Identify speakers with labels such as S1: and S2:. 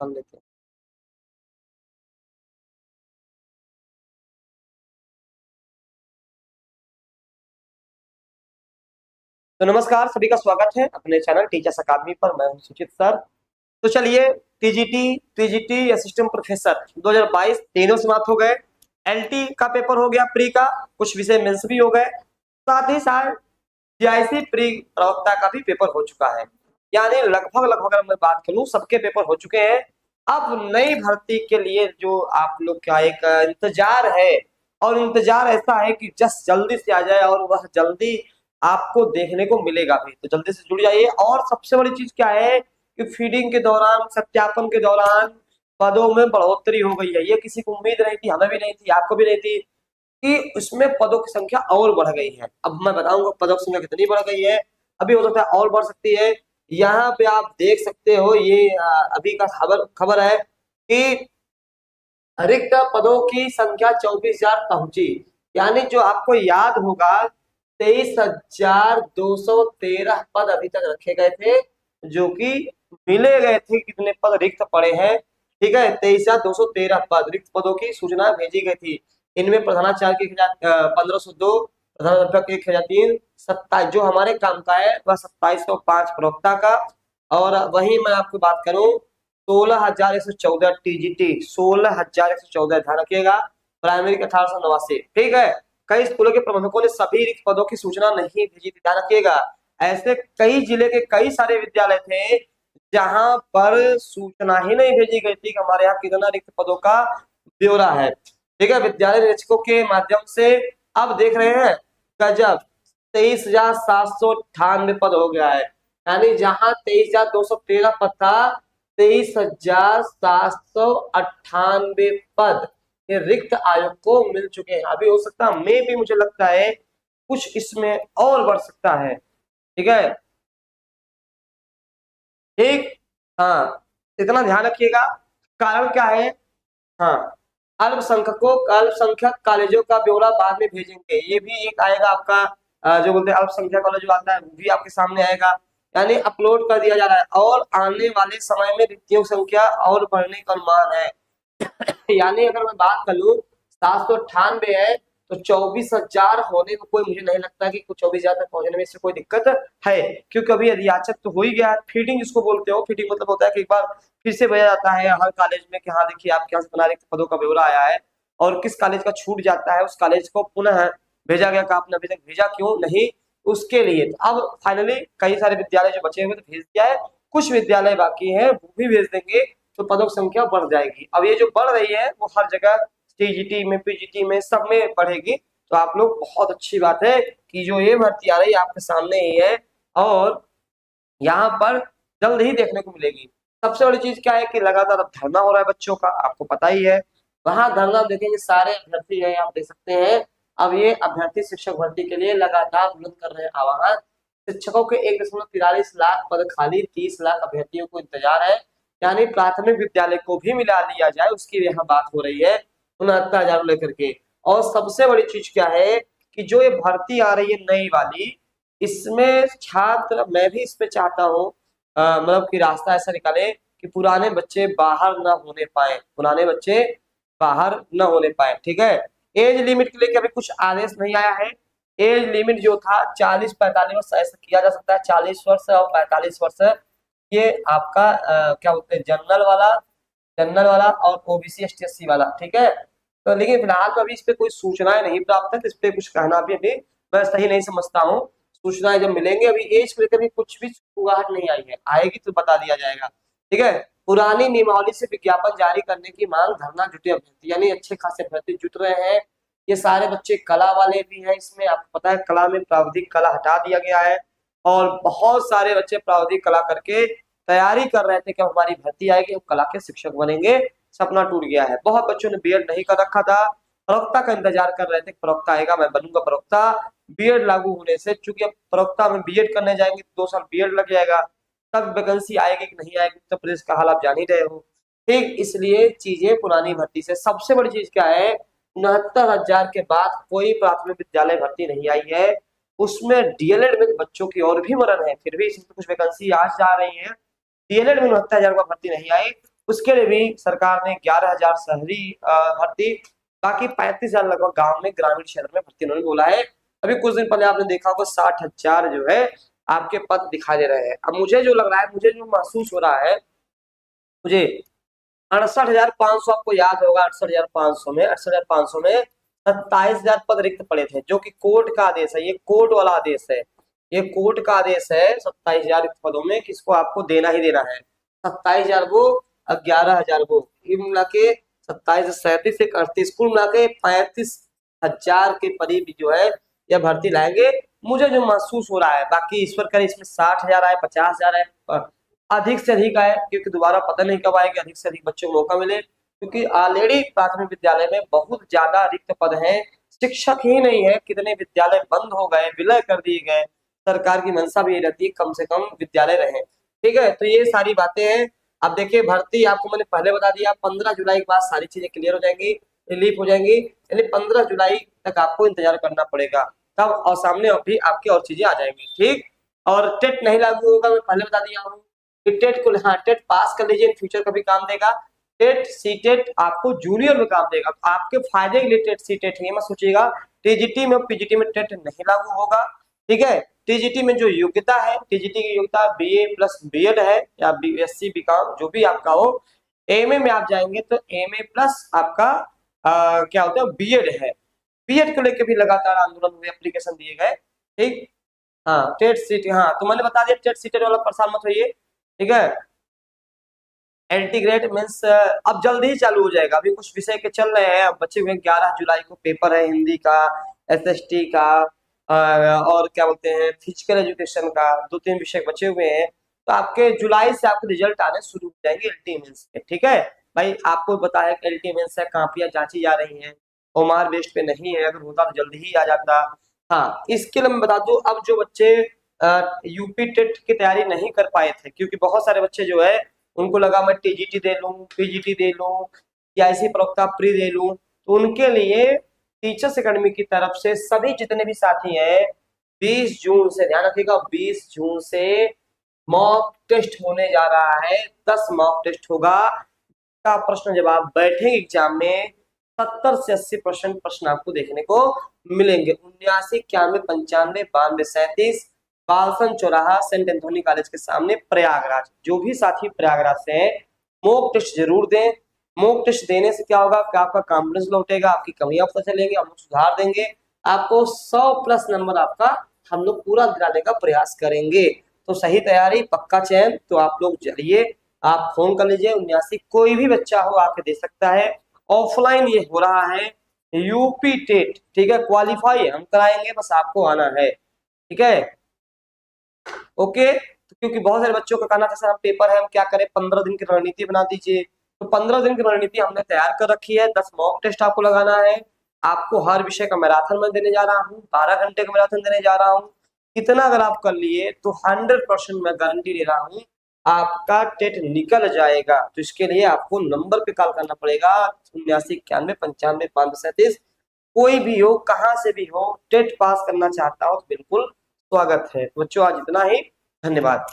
S1: कर लेते हैं। तो नमस्कार, सभी का स्वागत है अपने चैनल टीचर्स अकादमी पर। मैं हूं सुचित सर। तो चलिए, टीजीटी, टीजीटी असिस्टेंट प्रोफेसर 2022 तीनों समाप्त हो गए। एलटी का पेपर हो गया प्री का, कुछ विषय मेंस भी हो गए, साथ ही साथ जीआईसी प्री प्रवक्ता का भी पेपर हो चुका है। यानी लगभग लगभग अगर मैं बात करूं सबके पेपर हो चुके हैं। अब नई भर्ती के लिए जो आप लोग का एक इंतजार है, और इंतजार ऐसा है कि जस्ट जल्दी से आ जाए और वह जल्दी आपको देखने को मिलेगा भी। तो जल्दी से जुड़ जाइए। और सबसे बड़ी चीज क्या है कि फीडिंग के दौरान, सत्यापन के दौरान पदों में बढ़ोतरी हो गई है। ये किसी को उम्मीद नहीं थी, हमें भी नहीं थी, आपको भी नहीं थी कि उसमें पदों की संख्या और बढ़ गई है। अब मैं बताऊंगा पदों की संख्या कितनी बढ़ गई है। अभी हो सकता है और बढ़ सकती है। यहाँ पे आप देख सकते हो, ये अभी का खबर है कि रिक्त पदों की संख्या 24,000 पहुंची। यानी जो आपको याद होगा 23,213 पद अभी तक रखे गए थे, जो कि मिले गए थे। कितने पद रिक्त पड़े हैं? ठीक है, 23,213 पद रिक्त पदों की सूचना भेजी गई थी। इनमें प्रधानाचार्य की 1502, प्रधानाध्यापक 1003, 27 जो हमारे काम का है वह 2705 प्रवक्ता का। और वही मैं आपको बात करूं 16,114 टीजीटी, 16,114 ध्यान रखिएगा। प्राइमरी के 1889। ठीक है, कई स्कूलों के प्रबंधकों ने सभी रिक्त पदों की सूचना नहीं भेजी थी, ध्यान रखिएगा। ऐसे कई जिले के कई सारे विद्यालय थे जहां पर सूचना ही नहीं भेजी गई थी कि हमारे यहाँ कितना रिक्त पदों का ब्यौरा है। ठीक है, विद्यालय निरीक्षकों के माध्यम से अब देख रहे हैं गजब 23,798 पद हो गया है। यानी जहां 23,213 पद था, 23,798 पद ये रिक्त आयोग को मिल चुके हैं। अभी हो सकता है मैं भी, मुझे लगता है कुछ इसमें और बढ़ सकता है। ठीक है, ठीक, हाँ, इतना ध्यान रखिएगा। कारण क्या है? हाँ, अल्पसंख्यकों, अल्पसंख्यक कॉलेजों का ब्यौरा बाद में भेजेंगे। ये भी एक आएगा आपका, जो बोलते हैं अल्पसंख्यक कॉलेज जो आता है वो भी आपके सामने आएगा। यानी अपलोड कर दिया जा रहा है। और आने वाले समय में रिक्तियों की संख्या और बढ़ने का अनुमान है। यानी अगर मैं बात कर लूं 798 है, तो 24,000 होने को कोई, मुझे नहीं लगता कि कुछ 24,000 तक पहुंचने में इससे कोई दिक्कत है। क्योंकि अभी अधियाचक तो हो ही गया। फीडिंग जिसको बोलते हो, फीडिंग मतलब होता है कि एक बार फिर से भेजा जाता है हर कॉलेज में कि हाँ देखिए आपके यहाँ से बना रिक्त पदों का ब्यौरा आया है, और किस कॉलेज का छूट जाता है उस कॉलेज को पुनः भेजा गया। आपने अभी तक भेजा क्यों नहीं, उसके लिए। अब फाइनली कई सारे विद्यालय जो बचे हुए तो भेज दिया है, कुछ विद्यालय बाकी है वो भी भेज देंगे, तो पदों की संख्या बढ़ जाएगी। अब ये जो बढ़ रही है वो हर जगह टीजीटी में, पीजीटी में, सब में बढ़ेगी। तो आप लोग, बहुत अच्छी बात है कि जो ये भर्ती आ रही है आपके सामने ही है, और यहाँ पर जल्द ही देखने को मिलेगी। सबसे बड़ी चीज क्या है कि लगातार अब धरना हो रहा है बच्चों का, आपको पता ही है। वहां धरना देखेंगे सारे अभ्यर्थी है, आप देख सकते हैं। अब ये अभ्यर्थी शिक्षक भर्ती के लिए लगातार बुलंद कर रहे हैं आवाज। शिक्षकों के 1.43 लाख पद खाली, 30 लाख अभ्यर्थियों को इंतजार है। यानी प्राथमिक विद्यालय को भी मिला लिया जाए, उसकी यहाँ बात हो रही है 69,000 लेकर के। और सबसे बड़ी चीज क्या है कि जो ये भर्ती आ रही है नई वाली, इसमें छात्र, मैं भी इस पे चाहता हूँ मतलब कि रास्ता ऐसा निकाले कि पुराने बच्चे बाहर ना होने पाए, पुराने बच्चे बाहर न होने पाए। ठीक है, एज लिमिट के लिए अभी कुछ आदेश नहीं आया है। एज लिमिट जो था 40-45 वर्ष ऐसा किया जा सकता है, 40 वर्ष और 45 वर्ष। ये आपका क्या बोलते हैं, जनरल वाला और ओबीसी एसटी एससी वाला। ठीक है, तो लेकिन फिलहाल तो अभी इस पे कोई सूचनाएं नहीं प्राप्त है, तो इस पे कुछ कहना भी अभी मैं सही नहीं समझता हूँ। सूचनाएं जब मिलेंगे, अभी एज को लेकर भी कुछ भी छुआहट नहीं आई है, आएगी तो बता दिया जाएगा। ठीक है, पुरानी नियमावली से विज्ञापन जारी करने की मांग, धरना जुटे अभ्यर्थी, यानी अच्छे खासे अभ्यर्थी जुट रहे हैं। ये सारे बच्चे कला वाले भी हैं, इसमें आपको पता है कला में प्राविधिक कला हटा दिया गया है, और बहुत सारे बच्चे प्राविधिक कला करके तैयारी कर रहे थे कि हमारी भर्ती आएगी, हम कला के शिक्षक बनेंगे। सपना टूट गया है। बहुत बच्चों ने बीएड नहीं कर रखा था, प्रवक्ता का इंतजार कर रहे थे, प्रवक्ता आएगा मैं बनूंगा प्रवक्ता। बीएड लागू होने से, चूंकि अब प्रवक्ता में बीएड करने जाएंगे तो 2 साल बीएड लग जाएगा, तब वैकेंसी आएगी कि नहीं आएगी, उत्तर प्रदेश का हाल आप जान ही रहे हो। ठीक, इसलिए चीजें पुरानी भर्ती से। सबसे बड़ी चीज क्या है, 69,000 के बाद कोई प्राथमिक विद्यालय भर्ती नहीं आई है। उसमें डीएलएड में बच्चों की और भी मरण है, फिर भी इसमें कुछ वैकेंसी आज जा रही है। डीएलएड में 69,000 का भर्ती नहीं आई, उसके लिए भी सरकार ने 11,000 शहरी भर्ती, बाकी 35,000 लगभग गांव में, ग्रामीण क्षेत्र में भर्ती उन्होंने बोला है। अभी कुछ दिन पहले आपने देखा होगा 60,000 जो है आपके पद दिखाई दे रहे हैं। अब मुझे जो लग रहा है, मुझे जो महसूस हो रहा है, मुझे 68,500, आपको याद होगा 68,500 में 27,000 पद रिक्त पड़े थे, जो कि कोर्ट का आदेश है, ये कोर्ट वाला आदेश है, ये कोर्ट का आदेश है। 27,000 रिक्त पदों में किसको आपको देना ही देना है, 27,000 वो 11,000 वो, ये मिला के 27, 37, 38, कुल मिला के 35,000 के करीब जो है यह भर्ती लाएंगे, मुझे जो महसूस हो रहा है। बाकी ईश्वर करे इसमें 60,000 आए, 50,000 आए, अधिक से अधिक आए, क्योंकि दोबारा पता नहीं कब आएगा, अधिक से अधिक बच्चों को मौका मिले, क्योंकि ऑलरेडी प्राथमिक विद्यालय में बहुत ज्यादा रिक्त पद हैं, शिक्षक ही नहीं है, कितने विद्यालय बंद हो गए, विलय कर दिए गए। सरकार की मंशा भी ये रहती है कम से कम विद्यालय रहे। ठीक है, तो ये सारी बातें हैं। अब देखिए भर्ती आपको मैंने पहले बता दिया, 15 जुलाई के बाद सारी चीजें क्लियर हो जाएंगी, रिलीफ हो जाएंगी, यानी 15 जुलाई तक आपको इंतजार करना पड़ेगा तब, और सामने अभी आपकी और चीजें आ जाएंगी। ठीक, और टेट नहीं लागू होगा, मैं पहले बता दिया हूँ। टेट को, हाँ टेट पास कर लीजिए, इन फ्यूचर का भी काम देगा। टेट सी टेट आपको जूनियर में काम देगा, आपके फायदे के लिए टेट सी टेट है, मत सोचिएगा। टीजीटी में पीजीटी में टेट नहीं लागू होगा। ठीक है, टीजीटी में जो योग्यता है, टीजीटी की योग्यता बीए प्लस बीएड है, या बीएससी बीकॉम जो भी आपका हो। एमए में आप जाएंगे तो एमए प्लस आपका क्या होता है, बीएड है। बीएड को लेकर भी लगातार आंदोलन हुए, एप्लीकेशन दिए गए। ठीक, हाँ टेट सीट, हाँ तो मैंने बता दिया, टेट सीटेट वाला परेशान मत होइए। ठीक है, एंटीग्रेड मीन्स अब जल्दी ही चालू हो जाएगा, अभी कुछ विषय के चल रहे हैं, अब बचे हुए 11 जुलाई को पेपर है, हिंदी का, एसएसटी का, और क्या बोलते हैं फिजिकल एजुकेशन का, 2-3 विषय बचे हुए हैं। तो आपके जुलाई से आपके रिजल्ट आने शुरू हो जाएंगे एलटी मेंस के। ठीक है भाई, आपको पता है एलटी मेंस है, कापियां जांची जा रही हैं, ओमार बेस्ड पे नहीं है, अगर होता तो जल्दी ही आ जाता। हाँ, इसके लिए मैं बता दूं, अब जो बच्चे यूपी टेट की तैयारी नहीं कर पाए थे, क्योंकि बहुत सारे बच्चे जो है उनको लगा मैं टीजीटी दे लूं, पीजीटी दे लूं, या इसी प्रवक्ता प्री दे लूं, तो उनके लिए टीचर्स एकेडमी की तरफ से सभी जितने भी साथी हैं 20 जून से, ध्यान रखिएगा 20 जून से मॉक टेस्ट होने जा रहा है। 10 मॉक टेस्ट होगा, का प्रश्न जवाब बैठेंगे एग्जाम में, 70 से 80% प्रश्न आपको देखने को मिलेंगे। 79, 91, 95, 92, 37, बालसन चौराहा, सेंट एंथोनी कॉलेज के सामने प्रयागराज। जो भी साथी प्रयागराज से हैं मॉक टेस्ट जरूर दें। मॉक टेस्ट देने से क्या होगा कि आपका कॉन्फिडेंस लौटेगा, आपकी कमियां पता चलेंगी, हम लोग सुधार देंगे, आपको 100+ नंबर आपका हम लोग पूरा दिलाने का प्रयास करेंगे। तो सही तैयारी, पक्का चयन, तो आप लोग जाइए, आप फोन कर लीजिए 79, कोई भी बच्चा हो आके दे सकता है। ऑफलाइन ये हो रहा है यूपी टेट। ठीक है, क्वालिफाई हम कराएंगे, बस आपको आना है। ठीक है, ओके। तो क्योंकि बहुत सारे बच्चों का कहना था सर हम पेपर है, हम क्या करें, 15 दिन की रणनीति बना दीजिए। तो 15 दिन की रणनीति हमने तैयार कर रखी है। 10 मॉक टेस्ट आपको लगाना है, आपको हर विषय का मैराथन में देने जा रहा हूँ, 12 घंटे का मैराथन देने जा रहा हूँ। इतना अगर आप कर लिए तो 100% मैं गारंटी दे रहा हूँ आपका टेट निकल जाएगा। तो इसके लिए आपको नंबर पे कॉल करना पड़ेगा, 79, 91, 95, 92, 37। कोई भी हो, कहाँ से भी हो, टेट पास करना चाहता हो तो बिल्कुल स्वागत है। बच्चों आज इतना ही, धन्यवाद।